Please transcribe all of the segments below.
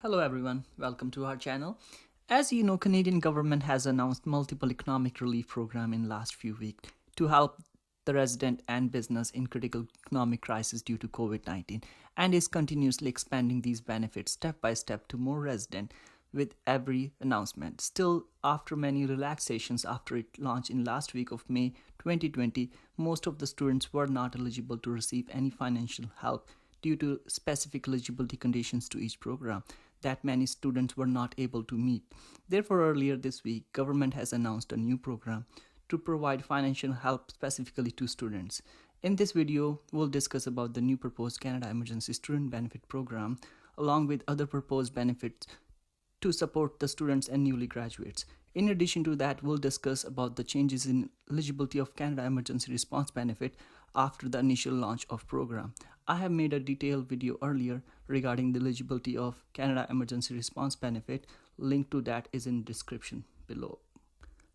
Hello everyone, welcome to our channel. As you know, Canadian government has announced multiple economic relief program in last few weeks to help the resident and business in critical economic crisis due to COVID-19 and is continuously expanding these benefits step by step to more resident with every announcement. Still, after many relaxations after it launched in last week of May 2020, most of the students were not eligible to receive any financial help due to specific eligibility conditions to each program that many students were not able to meet. Therefore, earlier this week, government has announced a new program to provide financial help specifically to students. In this video, we'll discuss about the new proposed Canada Emergency Student Benefit Program along with other proposed benefits to support the students and newly graduates. In addition to that, we'll discuss about the changes in eligibility of Canada Emergency Response Benefit after the initial launch of program. I have made a detailed video earlier regarding the eligibility of Canada Emergency Response Benefit. Link to that is in description below.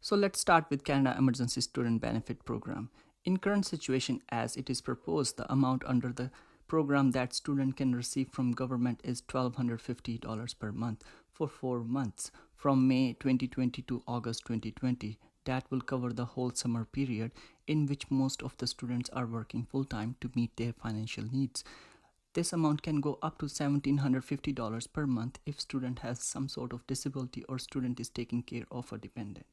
So let's start with Canada Emergency Student Benefit Program. In current situation as it is proposed, the amount under the program that student can receive from government is $1,250 per month for 4 months from May 2020 to August 2020. That will cover the whole summer period in which most of the students are working full-time to meet their financial needs. This amount can go up to $1,750 per month if student has some sort of disability or student is taking care of a dependent.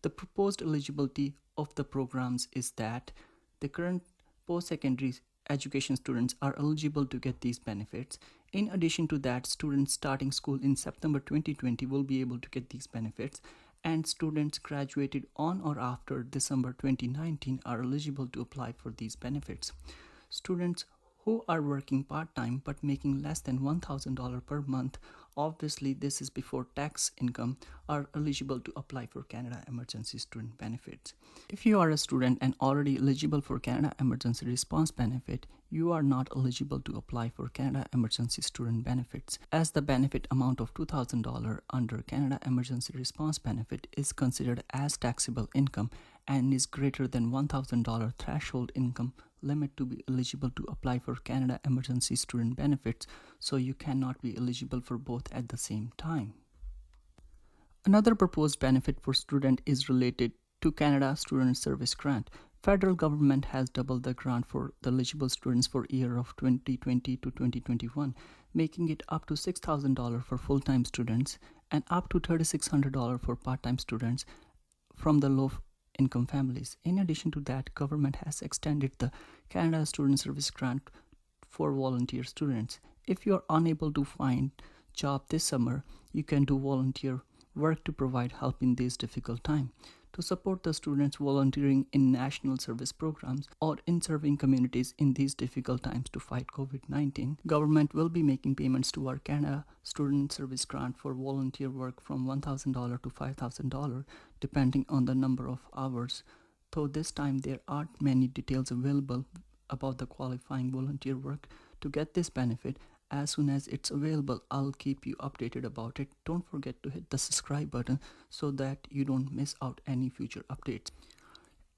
The proposed eligibility of the programs is that the current post-secondary education students are eligible to get these benefits. In addition to that, students starting school in September 2020 will be able to get these benefits, and students graduated on or after December 2019 are eligible to apply for these benefits. Students who are working part-time but making less than $1,000 per month, obviously this is before tax income, are eligible to apply for Canada Emergency Student Benefits. If you are a student and already eligible for Canada Emergency Response Benefit, you are not eligible to apply for Canada Emergency Student Benefits, as the benefit amount of $2,000 under Canada Emergency Response Benefit is considered as taxable income and is greater than $1,000 threshold income limit to be eligible to apply for Canada Emergency Student Benefits, so you cannot be eligible for both at the same time. Another proposed benefit for student is related to Canada Student Service Grant. Federal government has doubled the grant for the eligible students for year of 2020 to 2021, making it up to $6,000 for full-time students and up to $3,600 for part-time students from the low-income families. In addition to that, government has extended the Canada Student Service Grant for volunteer students. If you are unable to find job this summer, you can do volunteer work to provide help in this difficult time. To support the students volunteering in national service programs or in serving communities in these difficult times to fight COVID-19, government will be making payments to our Canada Student Service Grant for volunteer work from $1,000 to $5,000 depending on the number of hours. Though this time there aren't many details available about the qualifying volunteer work to get this benefit. As soon as it's available, I'll keep you updated about it. Don't forget to hit the subscribe button so that you don't miss out any future updates.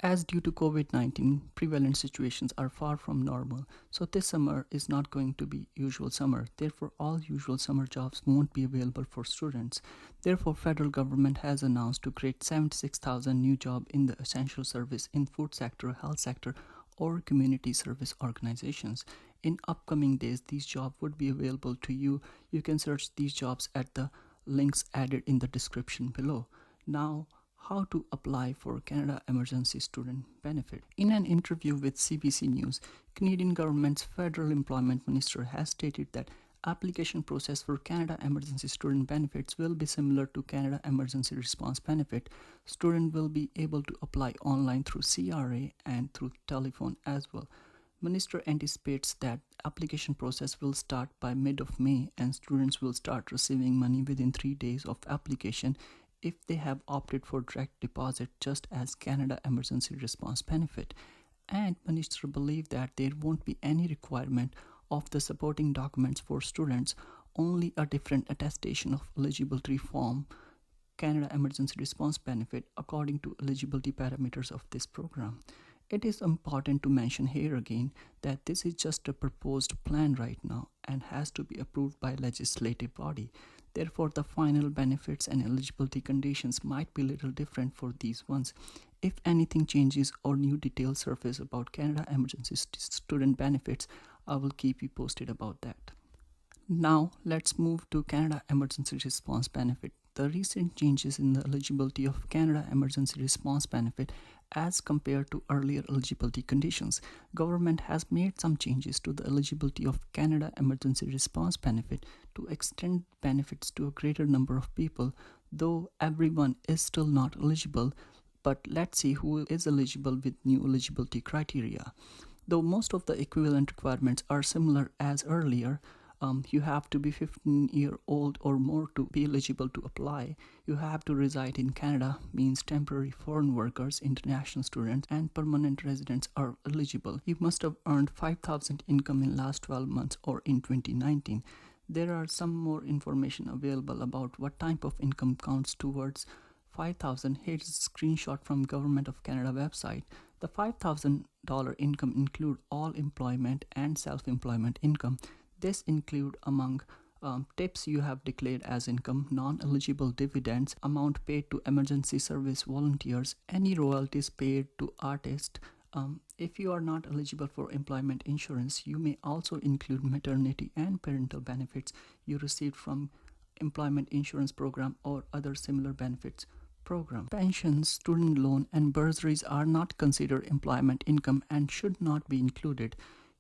As due to COVID-19, prevalent situations are far from normal, so this summer is not going to be usual summer. Therefore, all usual summer jobs won't be available for students. Therefore, federal government has announced to create 76,000 new jobs in the essential service in food sector, health sector, or community service organizations. In upcoming days, these jobs would be available to you. You can search these jobs at the links added in the description below. Now, how to apply for Canada Emergency Student Benefit. In an interview with CBC News, Canadian government's federal employment minister has stated that application process for Canada Emergency Student Benefits will be similar to Canada Emergency Response Benefit. Students will be able to apply online through CRA and through telephone as well. Minister anticipates that application process will start by mid of May and students will start receiving money within 3 days of application if they have opted for direct deposit just as Canada Emergency Response Benefit. And Minister believes that there won't be any requirement of the supporting documents for students, only a different attestation of eligibility form Canada Emergency Response Benefit according to eligibility parameters of this program. It is important to mention here again that this is just a proposed plan right now and has to be approved by legislative body. Therefore, the final benefits and eligibility conditions might be little different for these ones. If anything changes or new details surface about Canada Emergency Student Benefits, I will keep you posted about that. Now, let's move to Canada Emergency Response Benefit. The recent changes in the eligibility of Canada Emergency Response Benefit as compared to earlier eligibility conditions. Government has made some changes to the eligibility of Canada Emergency Response Benefit to extend benefits to a greater number of people, though everyone is still not eligible. But let's see who is eligible with new eligibility criteria. Though most of the equivalent requirements are similar as earlier, you have to be 15-year-old or more to be eligible to apply. You have to reside in Canada, means temporary foreign workers, international students, and permanent residents are eligible. You must have earned $5,000 income in last 12 months or in 2019. There are some more information available about what type of income counts towards $5,000. Here's a screenshot from Government of Canada website. The $5,000 income include all employment and self-employment income. This include among tips you have declared as income, non-eligible dividends, amount paid to emergency service volunteers, any royalties paid to artists. If you are not eligible for employment insurance, you may also include maternity and parental benefits you received from employment insurance program or other similar benefits program. Pensions, student loan, and bursaries are not considered employment income and should not be included.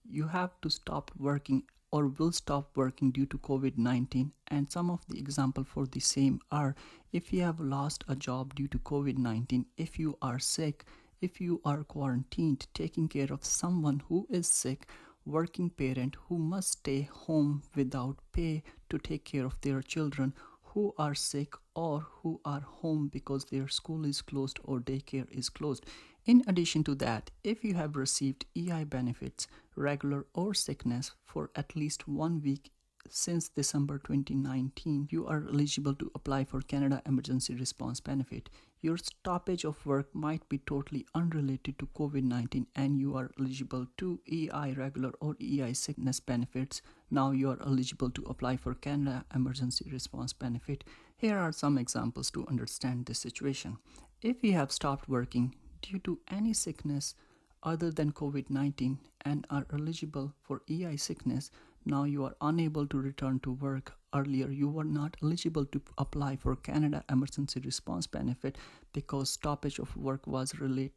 You have to stop working or will stop working due to COVID-19, and some of the examples for the same are: if you have lost a job due to COVID-19, if you are sick, if you are quarantined, taking care of someone who is sick, working parent who must stay home without pay to take care of their children who are sick or who are home because their school is closed or daycare is closed. In addition to that, if you have received EI benefits, regular or sickness, for at least 1 week since December 2019, you are eligible to apply for Canada Emergency Response Benefit. Your stoppage of work might be totally unrelated to COVID-19 and you are eligible to EI regular or EI sickness benefits. Now you are eligible to apply for Canada Emergency Response Benefit. Here are some examples to understand this situation. If you have stopped working due to any sickness other than COVID-19 and are eligible for EI sickness, now you are unable to return to work. Earlier, you were not eligible to apply for Canada Emergency Response Benefit because stoppage of work was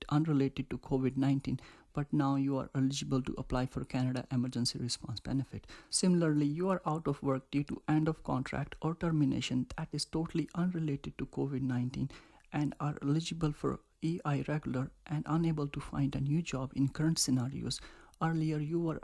unrelated to COVID-19, but now you are eligible to apply for Canada Emergency Response Benefit. Similarly, you are out of work due to end of contract or termination that is totally unrelated to COVID-19 and are eligible for EI regular and unable to find a new job in current scenarios. Earlier, you were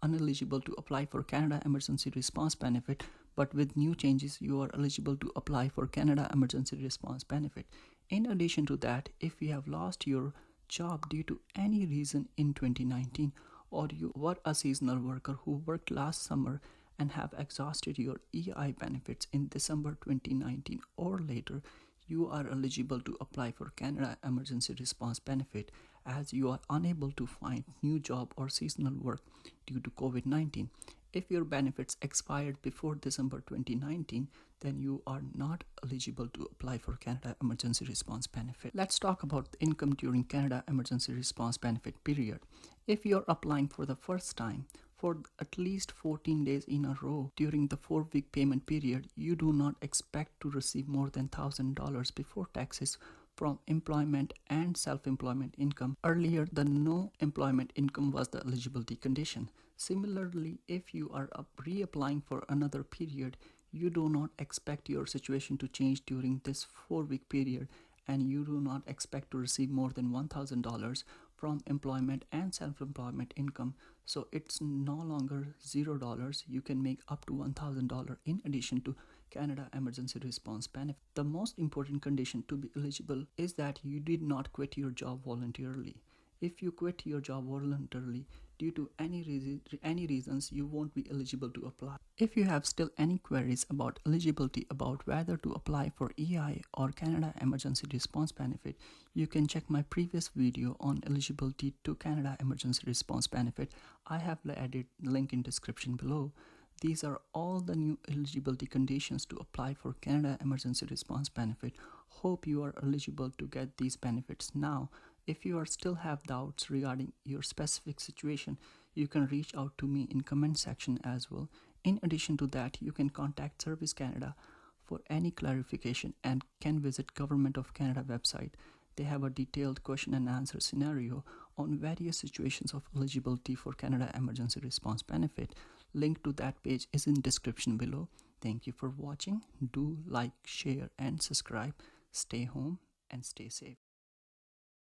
ineligible to apply for Canada Emergency Response Benefit, but with new changes, you are eligible to apply for Canada Emergency Response Benefit. In addition to that, if you have lost your job due to any reason in 2019, or you were a seasonal worker who worked last summer and have exhausted your EI benefits in December 2019 or later, you are eligible to apply for Canada Emergency Response Benefit as you are unable to find new job or seasonal work due to COVID-19. If your benefits expired before December 2019, then you are not eligible to apply for Canada Emergency Response Benefit. Let's talk about income during Canada Emergency Response Benefit period. If you're applying for the first time, for at least 14 days in a row during the 4-week payment period, you do not expect to receive more than $1,000 before taxes from employment and self-employment income. Earlier, the no employment income was the eligibility condition. Similarly, if you are reapplying for another period, you do not expect your situation to change during this 4-week period, and you do not expect to receive more than $1,000 from employment and self-employment income. So it's no longer $0. You can make up to $1,000 in addition to Canada Emergency Response Benefit. The most important condition to be eligible is that you did not quit your job voluntarily. If you quit your job voluntarily due to any reasons, you won't be eligible to apply. If you have still any queries about eligibility, about whether to apply for EI or Canada Emergency Response Benefit, you can check my previous video on eligibility to Canada Emergency Response Benefit. I have added link in description below. These are all the new eligibility conditions to apply for Canada Emergency Response Benefit. Hope you are eligible to get these benefits now. If you are still have doubts regarding your specific situation, you can reach out to me in comment section as well. In addition to that, you can contact Service Canada for any clarification and can visit Government of Canada website. They have a detailed question and answer scenario on various situations of eligibility for Canada Emergency Response Benefit. Link to that page is in description below. Thank you for watching. Do like, share and subscribe. Stay home and stay safe.